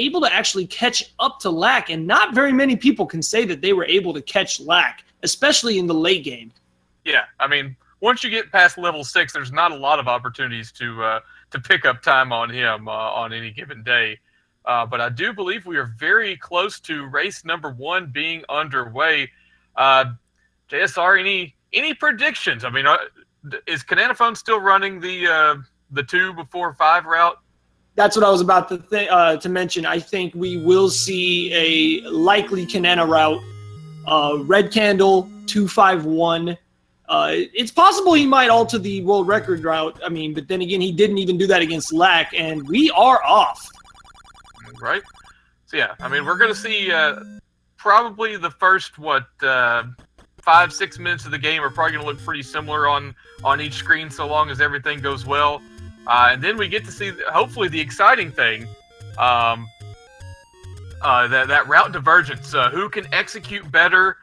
able to actually catch up to Lack, and not very many people can say that they were able to catch Lack, especially in the late game. Yeah, I mean, once you get past level 6, there's not a lot of opportunities to pick up time on him on any given day. But I do believe we are very close to race number 1 being underway. JSR, any predictions? I mean, is KHANanaphone still running the 2 before 5 route? That's what I was about to mention. I think we will see a likely KHANana route. Red Candle 251. It's possible he might alter the world record route. I mean, but then again, he didn't even do that against Lack, and we are off. Right? So yeah, I mean, we're going to see probably the first, 5-6 minutes of the game are probably going to look pretty similar on each screen so long as everything goes well. And then we get to see, hopefully, the exciting thing, that route divergence. Who can execute better,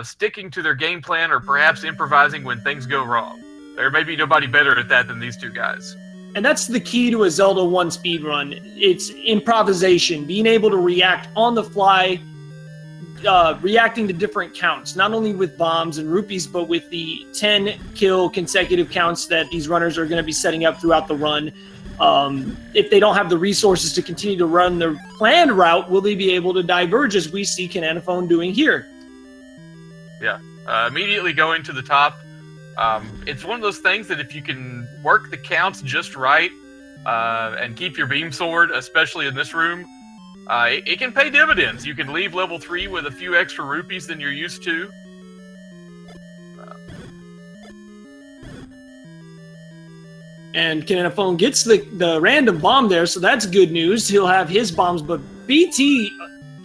sticking to their game plan, or perhaps improvising when things go wrong. There may be nobody better at that than these two guys. And that's the key to a Zelda 1 speedrun. It's improvisation, being able to react on the fly, reacting to different counts, not only with bombs and rupees, but with the 10-kill consecutive counts that these runners are going to be setting up throughout the run. If they don't have the resources to continue to run their planned route, will they be able to diverge as we see KHANanaphone doing here? Yeah, immediately going to the top. It's one of those things that if you can work the counts just right and keep your beam sword, especially in this room, it can pay dividends. You can leave level 3 with a few extra rupees than you're used to. And KHANanaphone gets the random bomb there, so that's good news. He'll have his bombs, but BT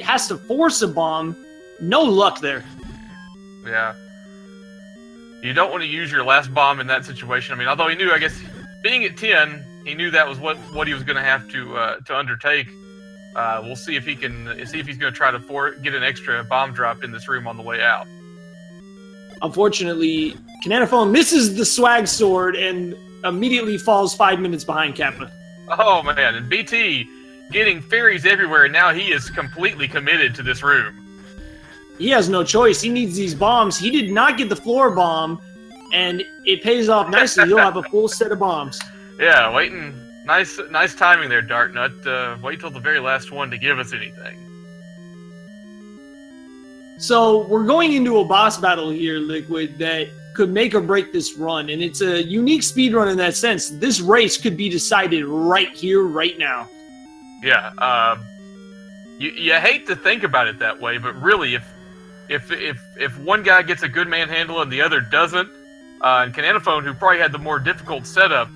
has to force a bomb. No luck there. Yeah. You don't want to use your last bomb in that situation. I mean, although he knew, I guess, being at 10, he knew that was what he was going to have to undertake. We'll see if he's going to try to get an extra bomb drop in this room on the way out. Unfortunately, KHANanaphone misses the swag sword and immediately falls 5 minutes behind Kappa. Oh man, and BT getting fairies everywhere, and now he is completely committed to this room. He has no choice. He needs these bombs. He did not get the floor bomb, and it pays off nicely. He'll have a full set of bombs. Yeah, waiting. Nice timing there, Darknut. Wait till the very last one to give us anything. So we're going into a boss battle here, Liquid, that could make or break this run, and it's a unique speedrun in that sense. This race could be decided right here, right now. Yeah, you hate to think about it that way, but really, if one guy gets a good manhandle and the other doesn't, and KHANanaphone, who probably had the more difficult setup,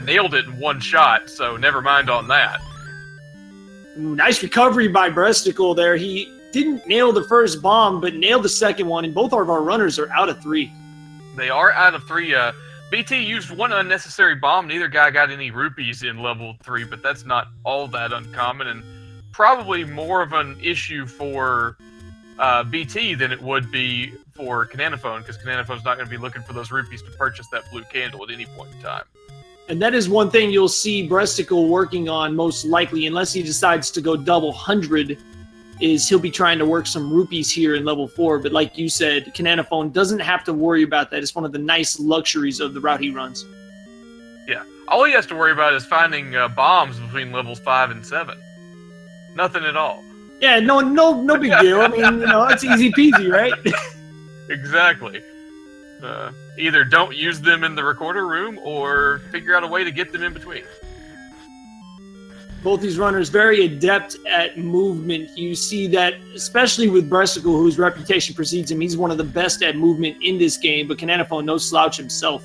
nailed it in one shot, so never mind on that. Ooh, nice recovery by breastickle there. He didn't nail the first bomb, but nailed the second one, and both of our runners are out of 3. They are out of 3. BT used one unnecessary bomb. Neither guy got any rupees in level 3, but that's not all that uncommon, and probably more of an issue for BT than it would be for KHANanaphone, because KHANanaphone's not going to be looking for those rupees to purchase that blue candle at any point in time. And that is one thing you'll see breastickle working on most likely, unless he decides to go double 100, is he'll be trying to work some rupees here in level 4. But like you said, KHANanaphone doesn't have to worry about that. It's one of the nice luxuries of the route he runs. Yeah, all he has to worry about is finding bombs between levels 5 and 7. Nothing at all. Yeah, no big deal. I mean, it's easy peasy, right? Exactly. Either don't use them in the recorder room or figure out a way to get them in between. Both these runners very adept at movement. You see that, especially with breastickle, whose reputation precedes him. He's one of the best at movement in this game, but KHANanaphone, no slouch himself.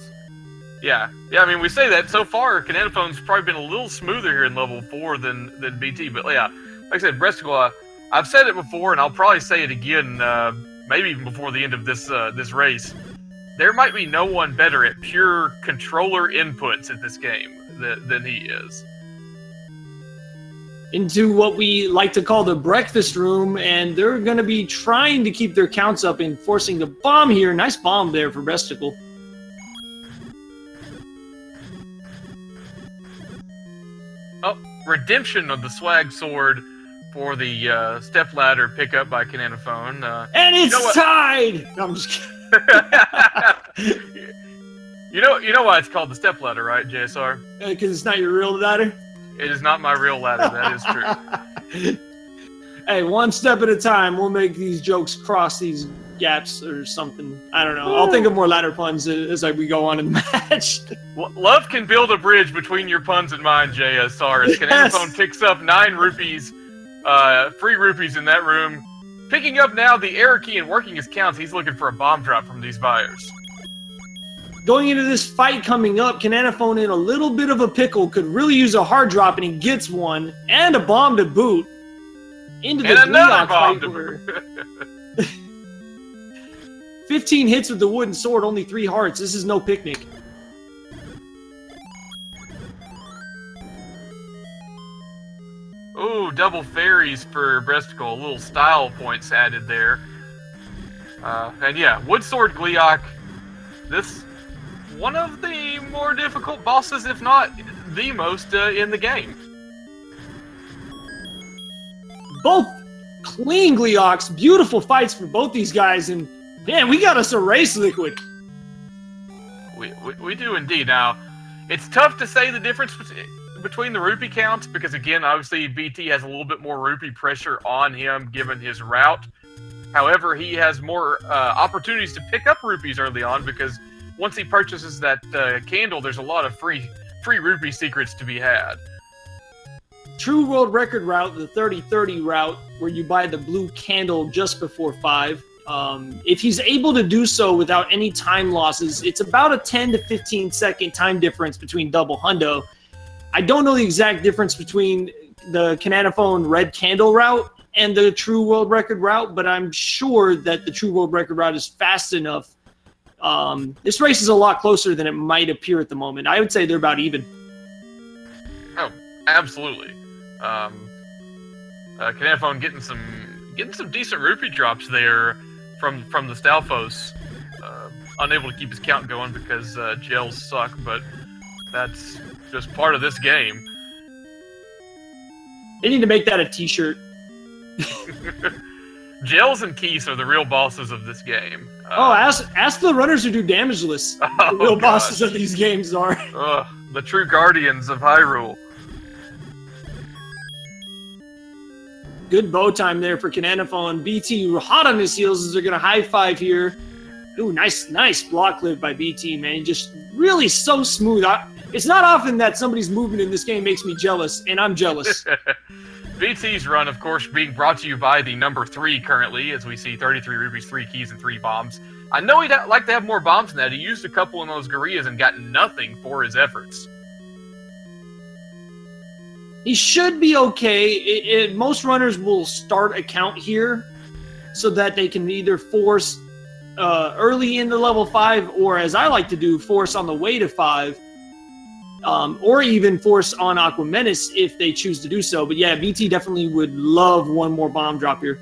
Yeah. I mean, we say that so far. KHANanaphone's probably been a little smoother here in level 4 than BT, but yeah, like I said, breastickle. I've said it before, and I'll probably say it again, maybe even before the end of this race. There might be no one better at pure controller inputs at this game than he is. Into what we like to call the breakfast room, and they're going to be trying to keep their counts up and forcing the bomb here. Nice bomb there for breastickle. Oh, redemption of the swag sword for the stepladder pickup by KHANanaphone. And it's tied! No, I'm just kidding. You know why it's called the stepladder, right, JSR? Because it's not your real ladder? It is not my real ladder, that is true. Hey, one step at a time, we'll make these jokes cross these gaps or something. I don't know. I'll think of more ladder puns as we go on in the match. Love can build a bridge between your puns and mine, JSR. As KHANanaphone picks up 9 rupees, free rupees in that room. Picking up now the error key and working his counts, he's looking for a bomb drop from these buyers. Going into this fight coming up, KHANanaphone in a little bit of a pickle, could really use a hard drop, and he gets one, and a bomb to boot. Into the another bomb to boot. 15 hits with the wooden sword, only 3 hearts. This is no picnic. Ooh, double fairies for breastickle. A little style points added there. And yeah, wood sword Gleeok. This one of the more difficult bosses, if not the most, in the game. Both clean Gleeoks, beautiful fights for both these guys, and man, we got us a race, Liquid. We do indeed. Now, it's tough to say the difference between the rupee counts because, again, obviously BT has a little bit more rupee pressure on him given his route. However, he has more opportunities to pick up rupees early on because once he purchases that candle, there's a lot of free rupee secrets to be had. True world record route, the 30-30 route, where you buy the blue candle just before 5. If he's able to do so without any time losses, it's about a 10 to 15 second time difference between double hundo. I don't know the exact difference between the KHANanaphone red candle route and the true world record route, but I'm sure that the true world record route is fast enough. This race is a lot closer than it might appear at the moment. I would say they're about even. Oh, absolutely. KHANanaphone getting some decent rupee drops there from the Stalfos. Unable to keep his count going because gels suck, but that's just part of this game. They need to make that a t-shirt. Gels and Keys are the real bosses of this game. Ask the runners who do damage lists. The real bosses of these games are. The true guardians of Hyrule. Good bow time there for KHANanaphone. BT hot on his heels as they're going to high five here. Ooh, nice block live by BT, man. Just really so smooth. It's not often that somebody's movement in this game makes me jealous, and I'm jealous. BT's run, of course, being brought to you by the number 3 currently, as we see 33 rupees, 3 keys, and 3 bombs. I know he'd like to have more bombs than that. He used a couple in those Gorillas and got nothing for his efforts. He should be okay. Most runners will start a count here so that they can either force early into level 5, or as I like to do, force on the way to 5. Or even force on Aqua Menace if they choose to do so. But yeah, BT definitely would love one more bomb drop here.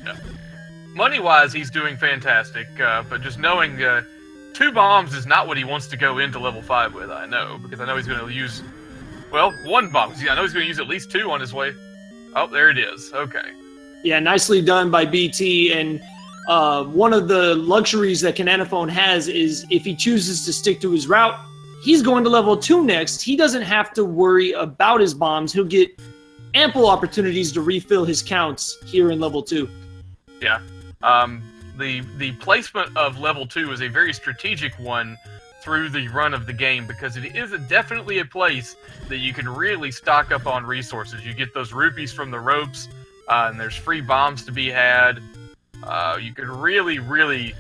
Yeah. Money-wise, he's doing fantastic, but just knowing 2 bombs is not what he wants to go into level 5 with, I know, because I know he's going to use, well, 1 bomb. I know he's going to use at least 2 on his way. Oh, there it is. Okay. Yeah, nicely done by BT, and one of the luxuries that KHANanaphone has is if he chooses to stick to his route, he's going to level 2 next. He doesn't have to worry about his bombs. He'll get ample opportunities to refill his counts here in level 2. Yeah. The placement of level 2 is a very strategic one through the run of the game because it is definitely a place that you can really stock up on resources. You get those rupees from the ropes, and there's free bombs to be had. You can really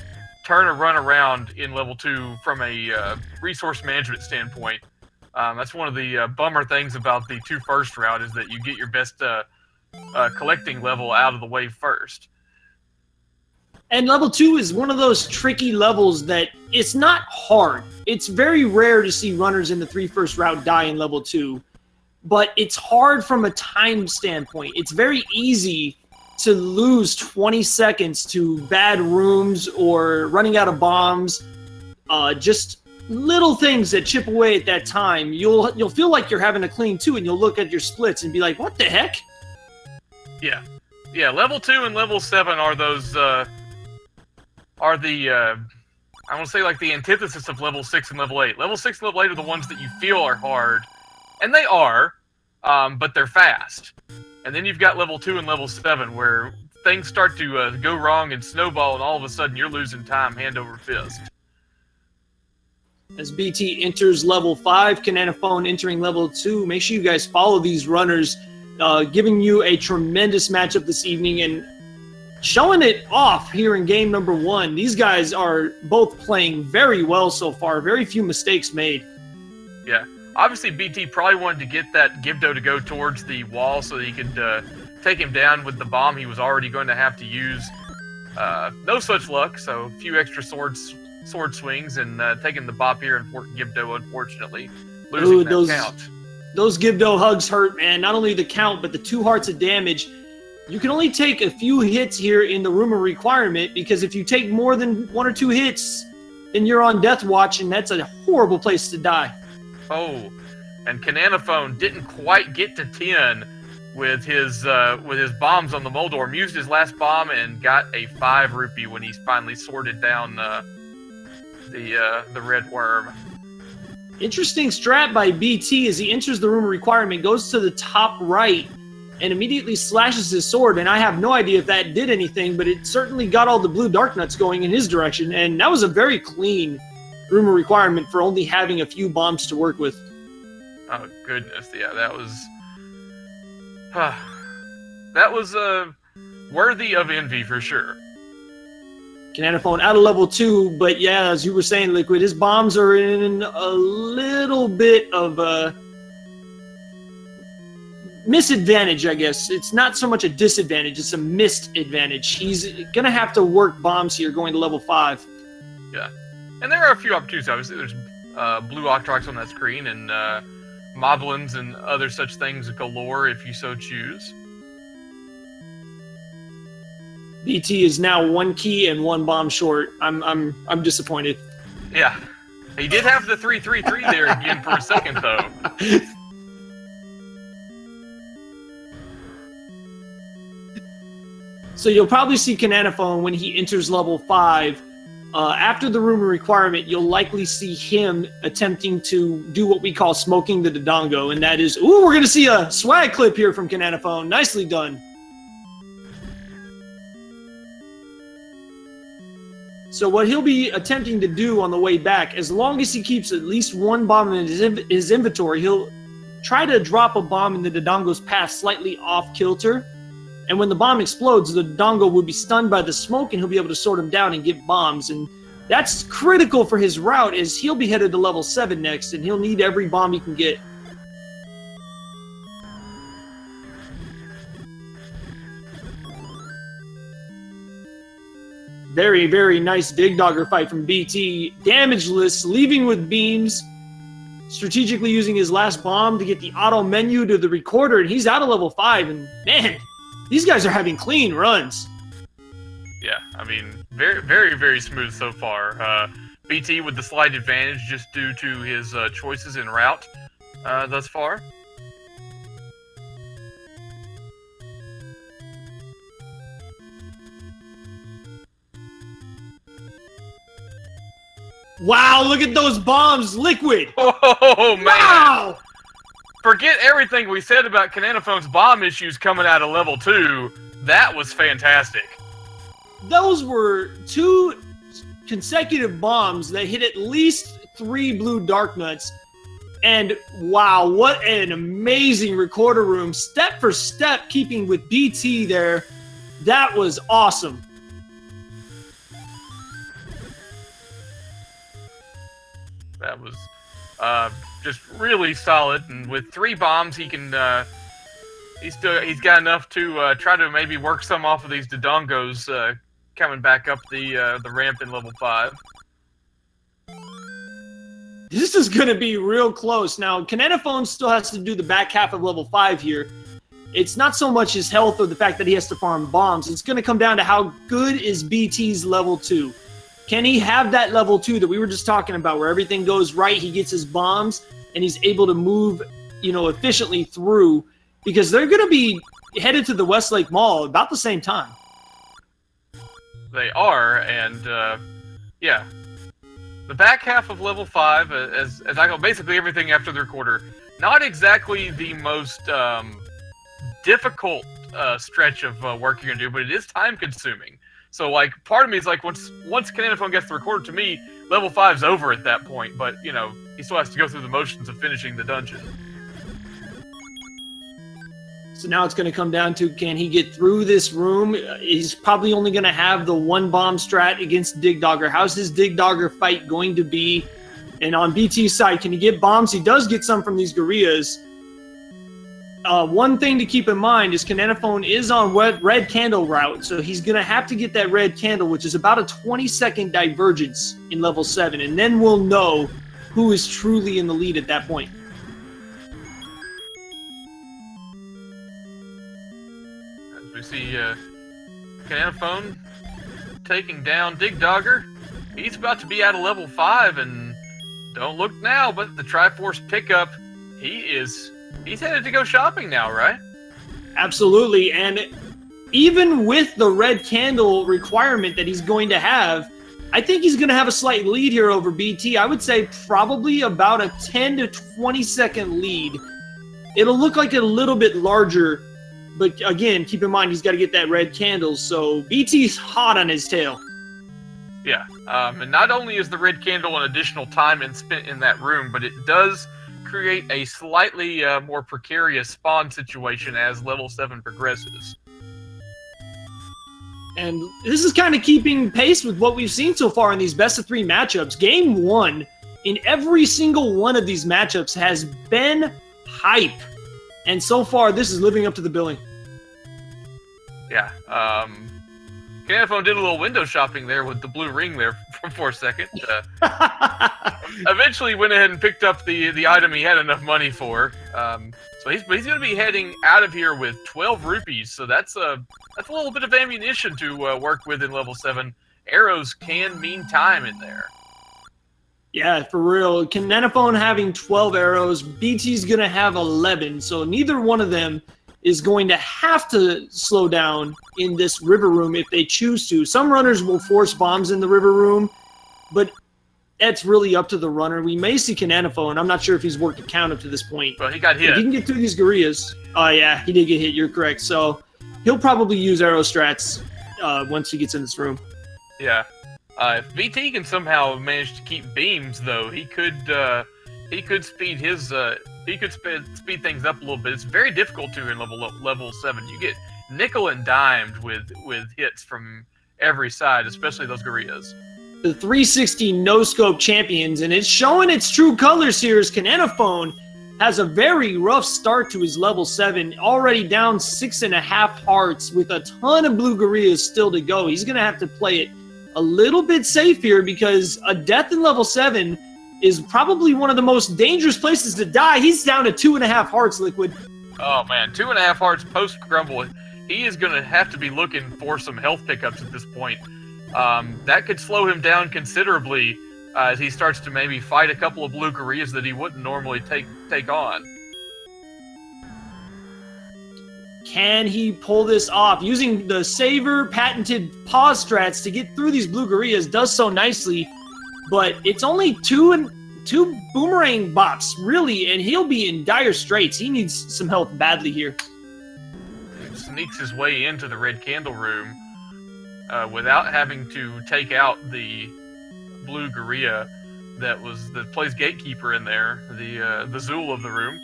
turn a run around in level 2 from a resource management standpoint. That's one of the bummer things about the 2 first route is that you get your best collecting level out of the way first. And level 2 is one of those tricky levels that it's not hard. It's very rare to see runners in the 3 first route die in level 2, but it's hard from a time standpoint. It's very easy to lose 20 seconds to bad rooms or running out of bombs. Just little things that chip away at that time, you'll feel like you're having to clean too, and you'll look at your splits and be like, what the heck? Yeah. Yeah, level 2 and level 7 are those, I want to say like the antithesis of level 6 and level 8. Level 6 and level 8 are the ones that you feel are hard, and they are, but they're fast. And then you've got level 2 and level 7 where things start to go wrong and snowball, and all of a sudden you're losing time hand over fist. As BT enters level 5, KHANanaphone entering level 2, make sure you guys follow these runners, giving you a tremendous matchup this evening and showing it off here in game number 1. These guys are both playing very well so far. Very few mistakes made. Yeah. Obviously, BT probably wanted to get that Gibdo to go towards the wall so that he could take him down with the bomb he was already going to have to use. No such luck, so a few extra sword swings and taking the bop here and Gibdo, unfortunately, losing that count. Those Gibdo hugs hurt, man. Not only the count, but the 2 hearts of damage. You can only take a few hits here in the rumor requirement, because if you take more than 1 or 2 hits, then you're on death watch, and that's a horrible place to die. Oh, and KHANanaphone didn't quite get to 10 with his bombs on the Moldorm. Used his last bomb and got a 5 rupee when he finally sorted down the red worm. Interesting strat by BT as he enters the rumor requirement, goes to the top right, and immediately slashes his sword. And I have no idea if that did anything, but it certainly got all the blue dark nuts going in his direction. And that was a very clean rumor requirement for only having a few bombs to work with. Oh goodness, yeah, that was worthy of envy for sure. KHANanaphone out of level 2, but yeah, as you were saying, Liquid, his bombs are in a little bit of a misadvantage, I guess. It's not so much a disadvantage, it's a missed advantage. He's going to have to work bombs here going to level 5. Yeah. And there are a few opportunities, obviously. There's blue Octrox on that screen, and Moblins and other such things galore if you so choose. BT is now 1 key and 1 bomb short. I'm disappointed. Yeah. He did have the 3-3-3 there again for a second, though. So you'll probably see KHANanaphone when he enters level 5. After the rumor requirement, you'll likely see him attempting to do what we call smoking the Dodongo, and that is, ooh, we're going to see a swag clip here from KHANanaphone. Nicely done. So what he'll be attempting to do on the way back, as long as he keeps at least 1 bomb in his inventory, he'll try to drop a bomb in the Dodongo's path slightly off kilter. And when the bomb explodes, the Dodongo will be stunned by the smoke, and he'll be able to sort him down and get bombs. And that's critical for his route, as he'll be headed to level 7 next, and he'll need every bomb he can get. Very, very nice Dig Dogger fight from BT. Damageless, leaving with beams. Strategically using his last bomb to get the auto menu to the recorder, and he's out of level 5. And man, these guys are having clean runs. Yeah, I mean, very, very, very smooth so far. BT with the slight advantage just due to his choices in route thus far. Wow, look at those bombs, Liquid! Oh, man! Wow! Forget everything we said about KHANanaphone's bomb issues coming out of level 2. That was fantastic. Those were 2 consecutive bombs that hit at least 3 blue dark nuts. And wow, what an amazing recorder room. Step for step, keeping with BT there. That was awesome. That was just really solid, and with 3 bombs, he can. He's got enough to try to maybe work some off of these Dodongos coming back up the ramp in level 5. This is going to be real close. Now, KHANanaphone still has to do the back half of level 5 here. It's not so much his health or the fact that he has to farm bombs. It's going to come down to how good is BT's level 2. Can he have that level 2 that we were just talking about, where everything goes right, he gets his bombs, and he's able to move, you know, efficiently through? Because they're going to be headed to the Westlake Mall about the same time. They are, and yeah. The back half of level 5, as I go, basically everything after the recorder, not exactly the most difficult stretch of work you're going to do, but it is time-consuming. So, like, part of me is like, once KHANanaphone gets the recorder, to me, level 5's over at that point, but, you know, he still has to go through the motions of finishing the dungeon. So now it's going to come down to, can he get through this room? He's probably only going to have the one bomb strat against Dig Dogger. How's his Dig Dogger fight going to be? And on BT's side, can he get bombs? He does get some from these gorillas. One thing to keep in mind is KHANanaphone is on red candle route, so he's going to have to get that red candle, which is about a 20-second divergence in level 7, and then we'll know who is truly in the lead at that point. As we see KHANanaphone taking down Dig Dogger. He's about to be out of level 5, and don't look now, but the Triforce pickup, he's headed to go shopping now, right? Absolutely, and even with the red candle requirement that he's going to have, I think he's going to have a slight lead here over BT. I would say probably about a 10 to 20 second lead. It'll look like a little bit larger, but again, keep in mind he's got to get that red candle, so BT's hot on his tail. Yeah, and not only is the red candle an additional time spent in that room, but it does create a slightly more precarious spawn situation as level 7 progresses. And this is kind of keeping pace with what we've seen so far in these best-of-3 matchups. Game 1 in every single one of these matchups has been hype. And so far, this is living up to the billing. Yeah, KHANanaphone did a little window shopping there with the blue ring there for a second. Eventually went ahead and picked up the item he had enough money for. So he's going to be heading out of here with 12 rupees. So that's a little bit of ammunition to work with in level 7. Arrows can mean time in there. Yeah, for real. KHANanaphone having 12 arrows. BT's going to have 11. So neither one of them is going to have to slow down in this river room if they choose to. Some runners will force bombs in the river room, but that's really up to the runner. We may see KHANanaphone. I'm not sure if he's worked a count up to this point. Well, he got hit. If he can get through these gorillas. Oh, yeah, he did get hit. You're correct. So he'll probably use arrow strats once he gets in this room. Yeah. If BT can somehow manage to keep beams, though, he could speed his speed things up a little bit. It's very difficult to in level 7. You get nickel and dimed with hits from every side, especially those gorillas. The 360 no-scope champions, and it's showing its true colors here as KHANanaphone has a very rough start to his level 7, already down 6.5 hearts with a ton of blue gorillas still to go. He's going to have to play it a little bit safe here because a death in level 7 is probably one of the most dangerous places to die. He's down to 2.5 hearts, Liquid. Oh, man, 2.5 hearts post-crumble. He is going to have to be looking for some health pickups at this point. That could slow him down considerably as he starts to maybe fight a couple of blue gorillas that he wouldn't normally take on. Can he pull this off? Using the Saver patented pause strats to get through these blue gorillas does so nicely, but it's only two boomerang bops, really, and he'll be in dire straits. He needs some help badly here. He sneaks his way into the red candle room without having to take out the blue gorilla that plays gatekeeper in there, the Zool of the room.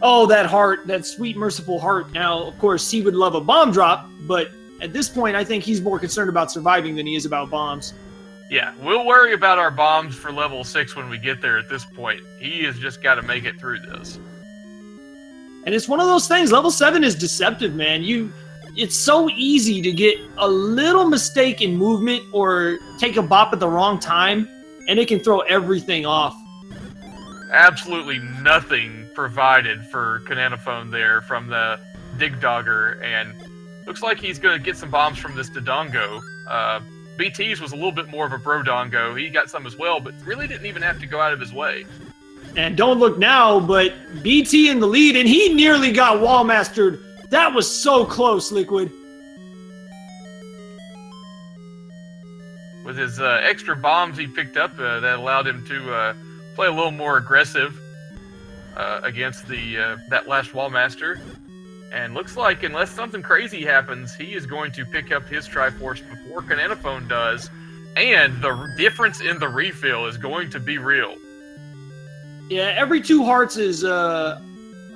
Oh, that heart, that sweet, merciful heart. Now, of course, he would love a bomb drop, but at this point, I think he's more concerned about surviving than he is about bombs. Yeah, we'll worry about our bombs for level 6 when we get there at this point. He has just got to make it through this. And it's one of those things, level 7 is deceptive, man. It's so easy to get a little mistake in movement or take a bop at the wrong time, and it can throw everything off. Absolutely nothing provided for KHANanaphone there from the Dig Dogger, and Looks like he's going to get some bombs from this Dodongo. BT's was a little bit more of a Brodongo. He got some as well, but really didn't even have to go out of his way. And don't look now, but BT in the lead, and he nearly got wall mastered. That was so close, Liquid. With his extra bombs he picked up, that allowed him to play a little more aggressive against that last wall master. And looks like, unless something crazy happens, he is going to pick up his Triforce before KHANanaphone does. And the difference in the refill is going to be real. Yeah, every 2 hearts is, or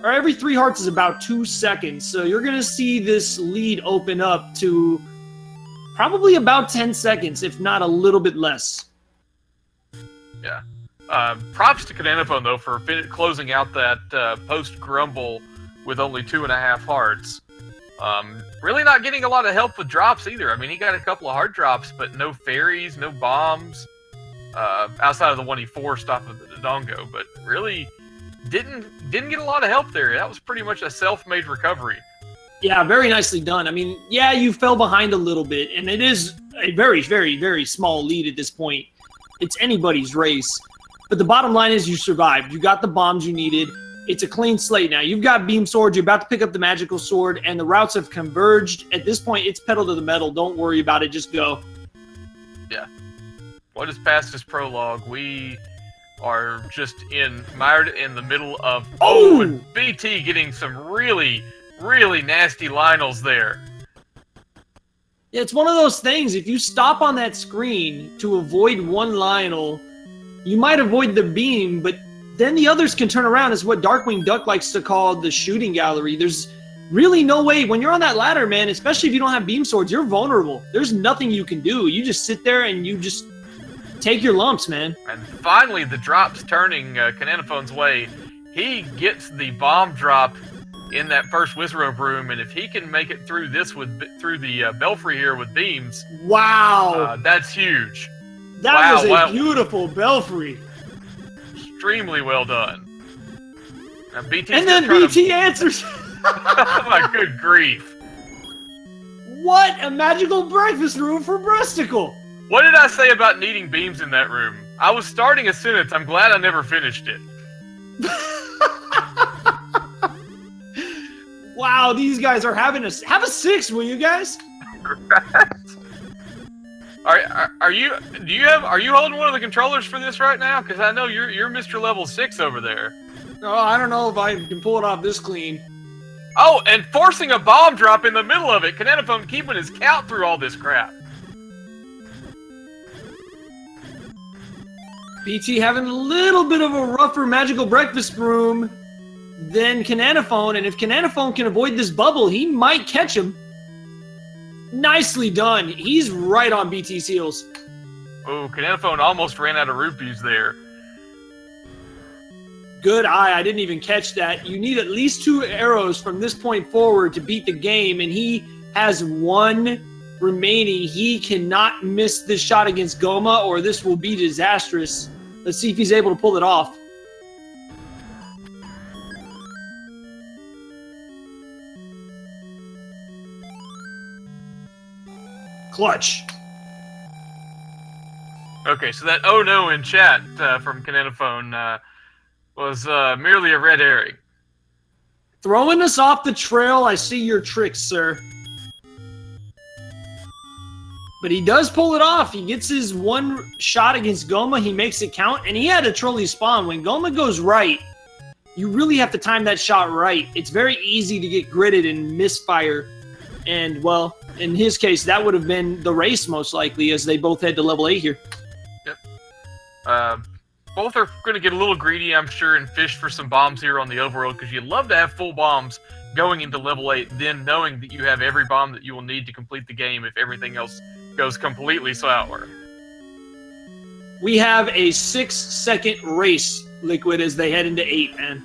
every 3 hearts is about 2 seconds. So you're going to see this lead open up to probably about 10 seconds, if not a little bit less. Yeah. Props to KHANanaphone, though, for closing out that post-grumble with only 2.5 hearts. Really not getting a lot of help with drops either. I mean, he got a couple of hard drops, but no fairies, no bombs, outside of the one he forced off of the Dodongo. But really didn't get a lot of help there. That was pretty much a self-made recovery. Yeah, very nicely done. I mean, yeah, you fell behind a little bit, and it is a very, very, very small lead at this point. It's anybody's race. But the bottom line is you survived. You got the bombs you needed. It's a clean slate now. You've got Beam Sword. You're about to pick up the Magical Sword, and the routes have converged. At this point, it's pedal to the metal. Don't worry about it. Just go. Yeah. What is past this prologue? We are just mired in the middle of... Oh! And BT getting some really, really nasty Lionels there. Yeah, it's one of those things. If you stop on that screen to avoid one Lionel, you might avoid the beam, but then the others can turn around. Is what Darkwing Duck likes to call the shooting gallery. There's really no way. When you're on that ladder, man, especially if you don't have beam swords, you're vulnerable. There's nothing you can do. You just sit there and you just take your lumps, man. And finally, the drop's turning KHANanaphone's way. He gets the bomb drop in that first Wizrobe room, and if he can make it through this through the Belfry here with beams, wow, that's huge. That was a beautiful Belfry. Extremely well done. Now, and then BT answers. Oh my good grief. What a magical breakfast room for breastickle. What did I say about needing beams in that room? I was starting a sentence. I'm glad I never finished it. Wow, these guys are having have a 6, will you guys? Are you holding one of the controllers for this right now? Because I know you're Mr. Level 6 over there. Oh, I don't know if I can pull it off this clean. Oh, and forcing a bomb drop in the middle of it. KHANanaphone keeping his count through all this crap. BT having a little bit of a rougher magical breakfast room than KHANanaphone, and if KHANanaphone can avoid this bubble, he might catch him. Nicely done. He's right on BT's heels. Oh, KHANanaphone almost ran out of rupees there. Good eye. I didn't even catch that. You need at least 2 arrows from this point forward to beat the game, and he has 1 remaining. He cannot miss this shot against Goma, or this will be disastrous. Let's see if he's able to pull it off. Clutch. Okay, so that "oh no" in chat from KHANanaphone was merely a red herring. Throwing us off the trail, I see your tricks, sir. But he does pull it off. He gets his 1 shot against Goma. He makes it count, and he had a trolley spawn. When Goma goes right, you really have to time that shot right. It's very easy to get gridded and misfire. And, well, in his case, that would have been the race, most likely, as they both head to level 8 here. Yep. Both are going to get a little greedy, I'm sure, and fish for some bombs here on the overworld, because you'd love to have full bombs going into level 8, then knowing that you have every bomb that you will need to complete the game if everything else goes completely sour. We have a 6-second race, Liquid, as they head into 8, man.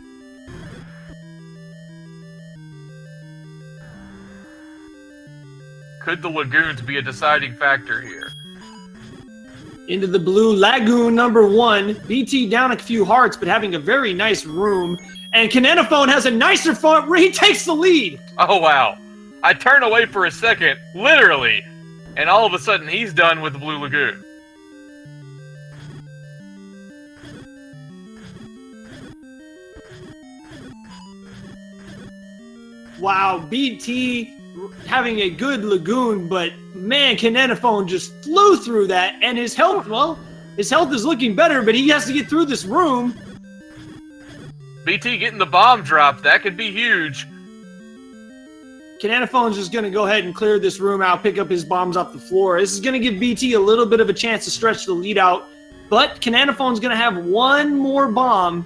Could the Lagoons be a deciding factor here? Into the blue Lagoon number 1. BT down a few hearts, but having a very nice room. And KHANanaphone has a nicer front where he takes the lead. Oh, wow. I turn away for a second, literally, and all of a sudden he's done with the Blue Lagoon. Wow, BT having a good lagoon, but man, KHANanaphone just flew through that, and his health, well, his health is looking better, but he has to get through this room. BT getting the bomb drop, that could be huge. KHANanaphone's just going to go ahead and clear this room out, pick up his bombs off the floor. This is going to give BT a little bit of a chance to stretch the lead out, but KHANanaphone's going to have one more bomb.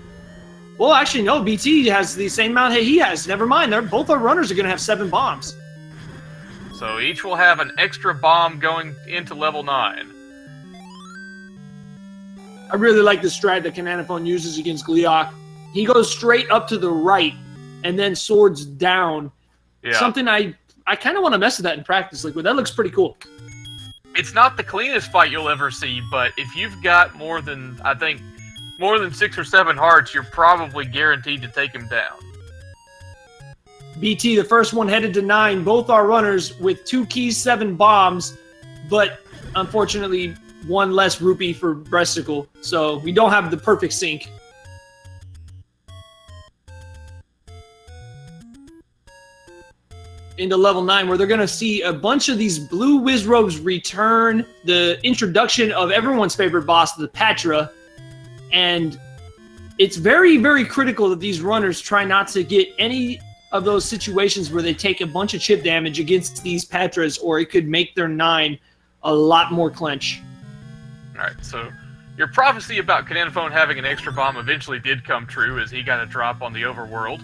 Well, actually, no, BT has the same amount that he has. Never mind, both our runners are going to have 7 bombs. So each will have an extra bomb going into level 9. I really like the strat that KHANanaphone uses against Gleeok. He goes straight up to the right and then swords down. Yeah. Something I kind of want to mess with that in practice. Like, well, that looks pretty cool. It's not the cleanest fight you'll ever see, but if you've got more than 6 or 7 hearts, you're probably guaranteed to take him down. BT, the first one headed to 9. Both our runners with 2 keys, 7 bombs, but unfortunately 1 less rupee for breastickle, so we don't have the perfect sync. Into level 9, where they're going to see a bunch of these blue Wizrobes return, the introduction of everyone's favorite boss, the Patra, and it's very, very critical that these runners try not to get any of those situations where they take a bunch of chip damage against these Patras, or it could make their 9 a lot more clench. Alright, so your prophecy about KHANanaphone having an extra bomb eventually did come true, as he got a drop on the overworld.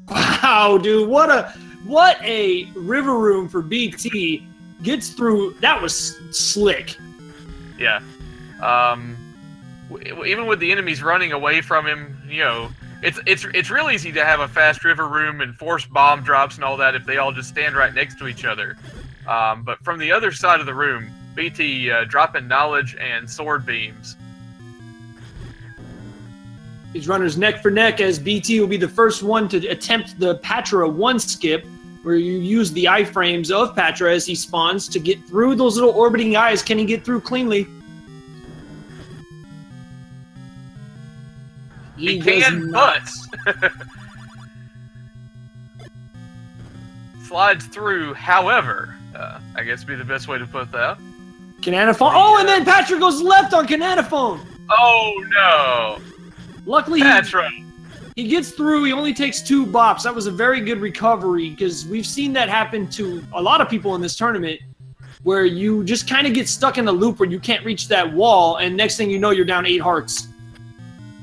Wow, dude, what a river room for BT. Gets through. That was slick. Yeah. Even with the enemies running away from him, you know, it's real easy to have a fast river room and force bomb drops and all that if they all just stand right next to each other. But from the other side of the room, BT dropping knowledge and sword beams. These runners neck for neck, as BT will be the first one to attempt the Patra 1 skip, where you use the iframes of Patra as he spawns to get through those little orbiting eyes. Can he get through cleanly? He can, but slides through, however, I guess would be the best way to put that. KHANanaphone. Oh, and then Patra goes left on KHANanaphone. Oh, no. Luckily, Patra. He gets through. He only takes 2 bops. That was a very good recovery, because we've seen that happen to a lot of people in this tournament, where you just kind of get stuck in the loop where you can't reach that wall, and next thing you know, you're down 8 hearts.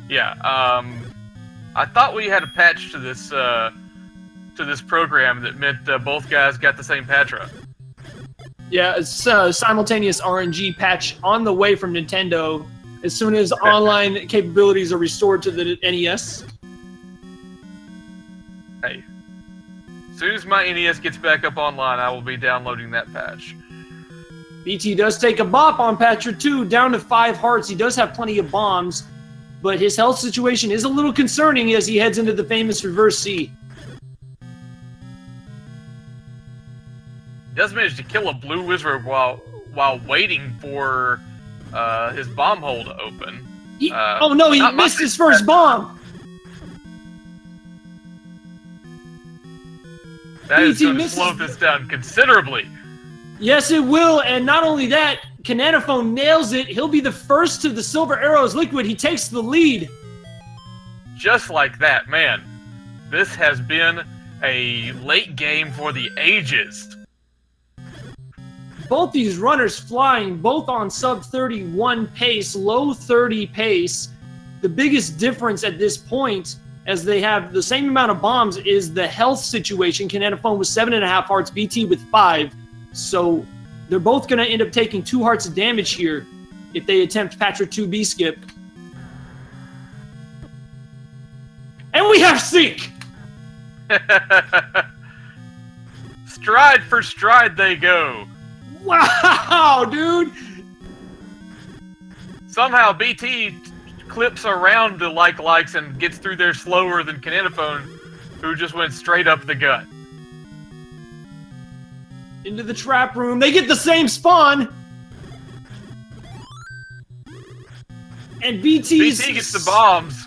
Yeah, I thought we had a patch to this program that meant both guys got the same Patra. Yeah, it's a simultaneous RNG patch on the way from Nintendo as soon as online capabilities are restored to the NES. Hey, as soon as my NES gets back up online, I will be downloading that patch. BT does take a bop on Patra 2, down to 5 hearts. He does have plenty of bombs, but his health situation is a little concerning as he heads into the famous reverse C. He does manage to kill a blue wizard while waiting for his bomb hole to open. Oh no, he missed his first bomb! That is going to slow this down considerably. Yes, it will, and not only that, KHANanaphone nails it. He'll be the first to the Silver Arrows Liquid. He takes the lead. Just like that, man. This has been a late game for the ages. Both these runners flying, both on sub 31 pace, low 30 pace. The biggest difference at this point, as they have the same amount of bombs, is the health situation. KHANanaphone with 7.5 hearts, BT with 5. So they're both going to end up taking 2 hearts of damage here if they attempt Patra 2B skip. And we have sync! Stride for stride they go. Wow, dude! Somehow BT clips around the likes and gets through there slower than KHANanaphone, who just went straight up the gut. Into the trap room. They get the same spawn. And BT gets the bombs.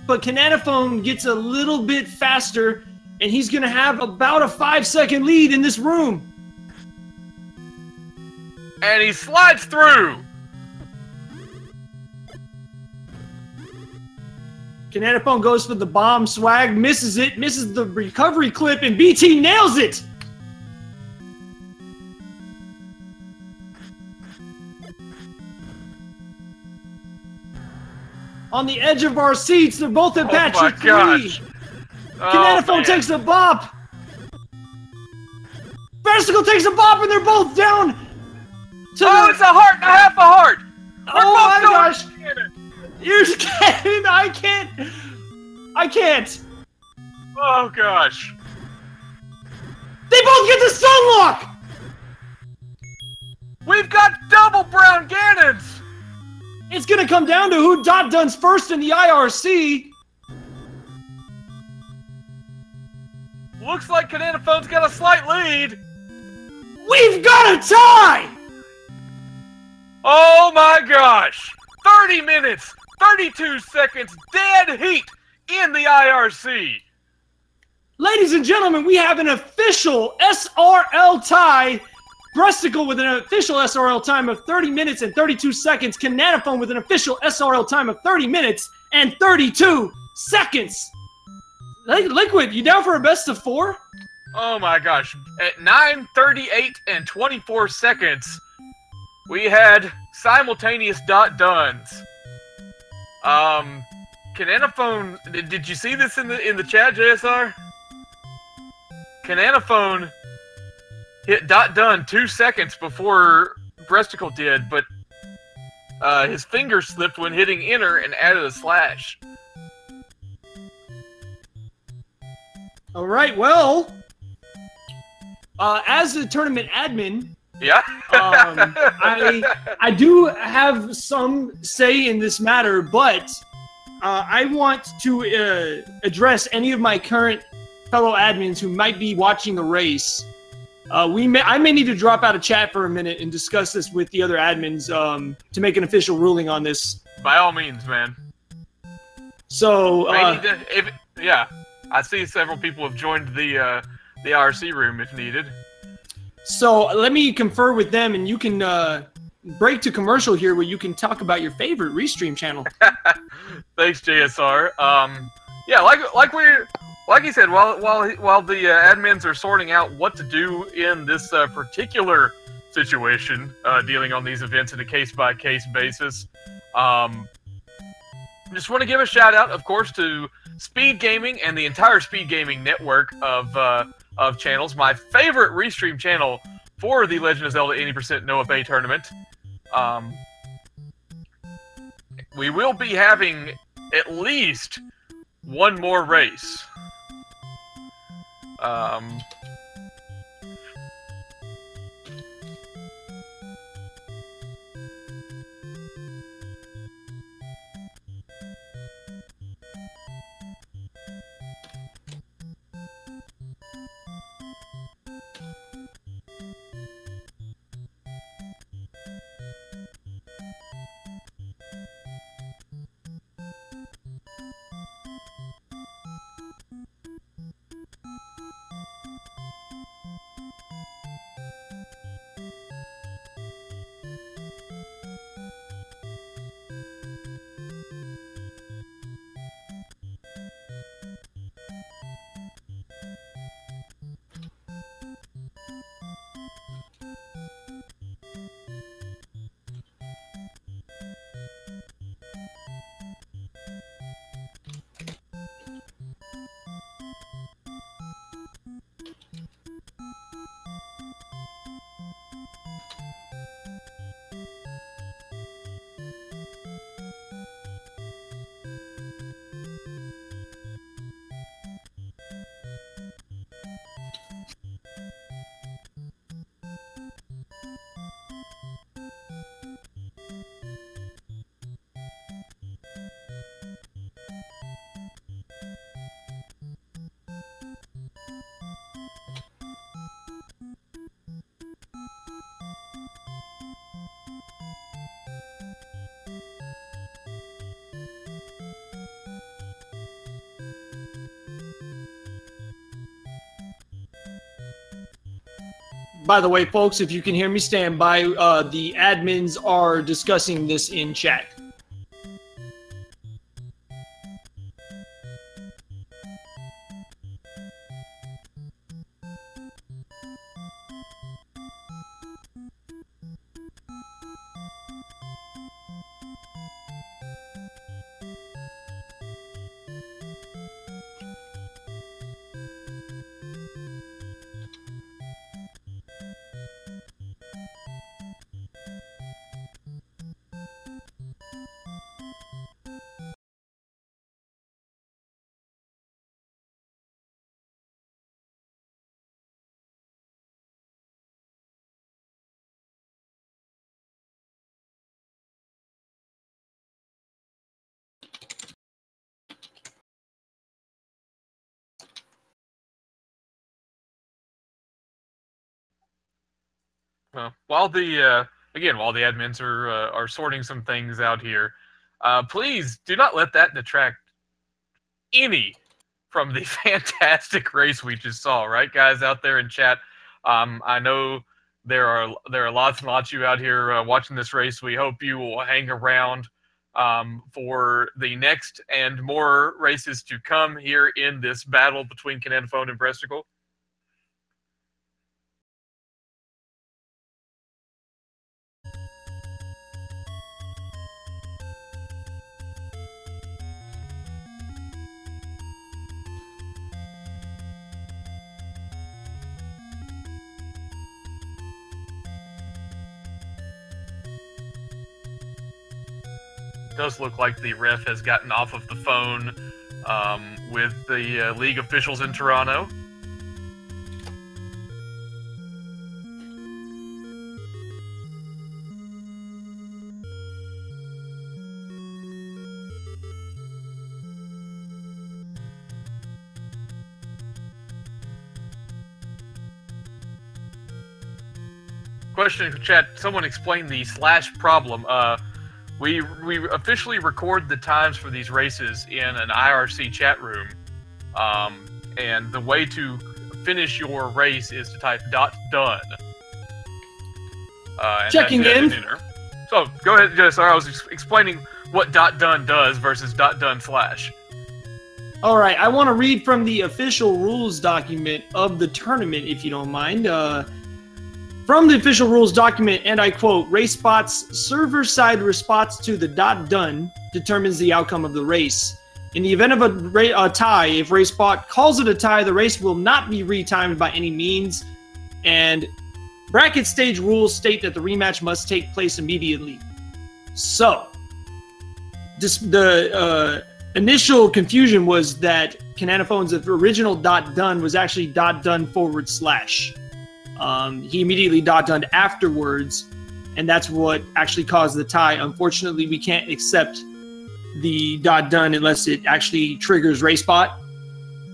But KHANanaphone gets a little bit faster, and he's going to have about a 5-second lead in this room. And he slides through. KHANanaphone goes for the bomb swag, misses it, misses the recovery clip, and BT nails it! On the edge of our seats, they're both at patch 3. Gosh. KHANanaphone takes a bop. Breastickle takes a bop, and they're both down. It's a heart and a half a heart. Oh my gosh! You're kidding! I can't. Oh gosh! They both get the stunlock. We've got double brown Ganons. It's gonna come down to who done's first in the IRC. Looks like KHANanaphone's got a slight lead. We've got a tie! Oh my gosh! 30 minutes, 32 seconds, dead heat in the IRC. Ladies and gentlemen, we have an official SRL tie. Breastickle with an official SRL time of 30 minutes and 32 seconds. KHANanaphone with an official SRL time of 30 minutes and 32 seconds. Liquid, you down for a best of 4? Oh my gosh. At 9:38 and 24 seconds, we had simultaneous duns. KHANanaphone, did you see this in the chat, JSR? KHANanaphone hit done 2 seconds before Breastickle did, but his finger slipped when hitting enter and added a slash. All right, well, as a tournament admin, yeah, I do have some say in this matter, but I want to address any of my current fellow admins who might be watching the race. I may need to drop out of chat for a minute and discuss this with the other admins to make an official ruling on this. By all means, man. So, yeah, I see several people have joined the IRC room if needed. So let me confer with them, and you can break to commercial here where you can talk about your favorite restream channel. Thanks, JSR. Yeah, like you said, while the admins are sorting out what to do in this particular situation, dealing on these events in a case-by-case basis, just want to give a shout-out, of course, to Speed Gaming and the entire Speed Gaming network of channels. My favorite restream channel for the Legend of Zelda 80% No Up+A tournament. We will be having at least one more race. by the way, folks, if you can hear me, stand by. The admins are discussing this in chat. Well, while the admins are sorting some things out here, please do not let that detract any from the fantastic race we just saw. Right, guys out there in chat. I know there are lots and lots of you out here watching this race. We hope you will hang around for the next and more races to come here in this battle between KHANanaphone and breastickle. Does look like the ref has gotten off of the phone with the league officials in Toronto. Question in the chat, someone explain the slash problem. We officially record the times for these races in an IRC chat room, and the way to finish your race is to type .done. Checking in. So go ahead, sorry, I was explaining what .done does versus .done slash. All right, I want to read from the official rules document of the tournament, if you don't mind. From the official rules document, and I quote, race spots server-side response to the .done determines the outcome of the race. In the event of a tie, if race spot calls it a tie, the race will not be retimed by any means. And bracket stage rules state that the rematch must take place immediately. So, the initial confusion was that KHANanaphone's original .done was actually .done /. He immediately .done afterwards, and that's what actually caused the tie. Unfortunately, we can't accept the .done unless it actually triggers race spot.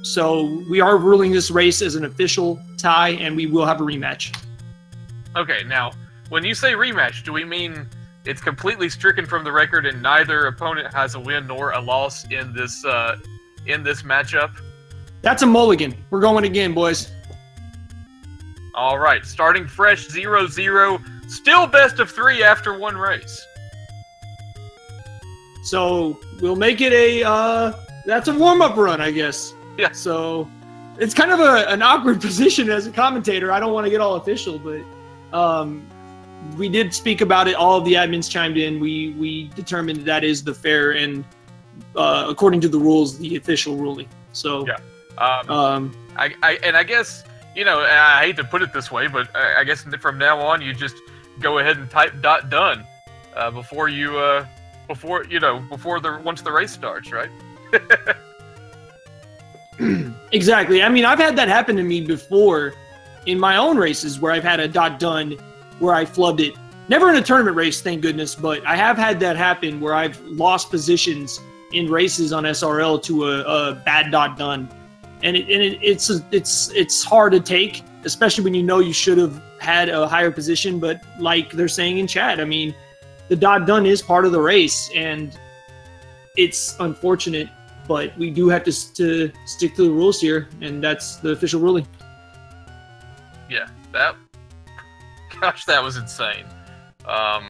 So we are ruling this race as an official tie, and we will have a rematch. Okay, now, when you say rematch, do we mean it's completely stricken from the record and neither opponent has a win nor a loss in this matchup? That's a mulligan. We're going again, boys. All right, starting fresh, 0-0, still best of 3 after one race. So we'll make it that's a warm-up run, I guess. Yeah. So it's kind of an awkward position as a commentator. I don't want to get all official, but we did speak about it. All of the admins chimed in. We determined that is the fair and, according to the rules, the official ruling. So yeah. I guess, you know, I hate to put it this way, but I guess from now on you just go ahead and type .done once the race starts, right? Exactly. I mean, I've had that happen to me before in my own races where I've had a .done where I flubbed it. Never in a tournament race, thank goodness, but I have had that happen where I've lost positions in races on SRL to a bad .done. And it's hard to take, especially when you know you should have had a higher position. But like they're saying in chat, I mean, the .done is part of the race, and it's unfortunate, but we do have to stick to the rules here, and that's the official ruling. Yeah, Gosh, that was insane.